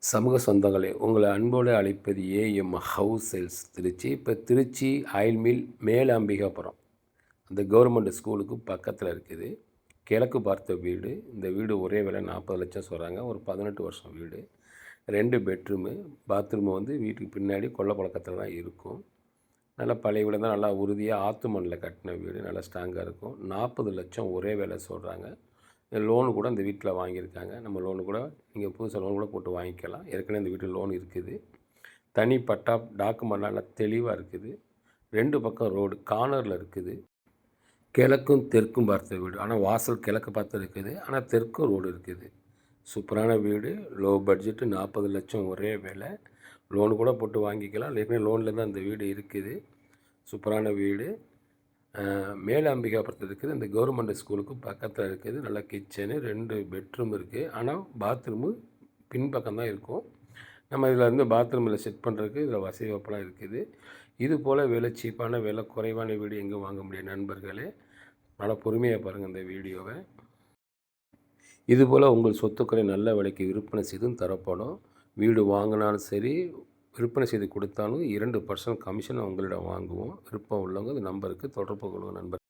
சமூக சொந்தங்களே, உங்களை அன்போடு அழைப்பது ஏஎம் ஹவுஸ் சேல்ஸ் திருச்சி. இப்போ திருச்சி ஆயில் மில் மேலம்பிகாபுரம் அந்த கவர்மெண்ட் ஸ்கூலுக்கு பக்கத்தில் இருக்குது. கிழக்கு பார்த்த வீடு. இந்த வீடு ஒரே விலை 40 லட்சம் சொல்கிறாங்க. ஒரு 18 வருஷம் வீடு. 2 பெட்ரூமு. பாத்ரூமு வந்து வீட்டுக்கு பின்னாடி கொல்லை பழக்கத்தில் தான் இருக்கும். நல்லா பழைய வீடு தான், நல்லா உறுதியாக ஆற்று மண்ணில் கட்டின வீடு. நல்லா ஸ்ட்ராங்காக இருக்கும். 40 லட்சம் ஒரே விலை சொல்கிறாங்க. லோனு கூட இந்த வீட்டில் வாங்கியிருக்காங்க. நம்ம லோனு கூட நீங்கள் புதுசாக லோன் கூட போட்டு வாங்கிக்கலாம். ஏற்கனவே இந்த வீட்டில் லோன் இருக்குது. தனி பட்டா டாக்குமெண்ட் நல்லா தெளிவாக இருக்குது. 2 பக்கம் ரோடு கார்னரில் இருக்குது. கிழக்கும் தெற்கும் பார்த்த வீடு. ஆனால் வாசல் கிழக்கு பார்த்து இருக்குது. ஆனால் தெற்கும் ரோடு இருக்குது. சூப்பரான வீடு. லோ பட்ஜெட்டு 40 லட்சம் ஒரே விலை. லோனு கூட போட்டு வாங்கிக்கலாம். ஏற்கனவே லோனில் தான் இந்த வீடு இருக்குது. சூப்பரான வீடு. மேலம்பிகாபுரத்தில் இருக்குது. இந்த கவர்மெண்ட் ஸ்கூலுக்கு பக்கத்தில் இருக்குது. நல்லா கிச்சனு, 2 பெட்ரூம் இருக்குது. ஆனால் பாத்ரூமு பின்பக்கம் தான் இருக்கும். நம்ம இதில் வந்து பாத்ரூமில் செட் பண்ணுறதுக்கு இதில் வசதி வாய்ப்பெல்லாம் இருக்குது. இது போல் விலை சீப்பான விலை குறைவான வீடு எங்கே வாங்க முடியும் நண்பர்களே? நல்லா பொறுமையாக பாருங்கள் இந்த வீடியோவை. இதுபோல் உங்கள் சொத்துக்களை நல்ல விலைக்கு விற்பனை செய்தும் தரப்படும். வீடு வாங்கினாலும் சரி, விற்பனை செய்து கொடுத்தாலும் 2% கமிஷன் உங்களிடம் வாங்குவோம். விருப்பம் உள்ளவங்க இந்த நம்பருக்கு தொடர்பு கொள்ளுங்கள் நண்பர்.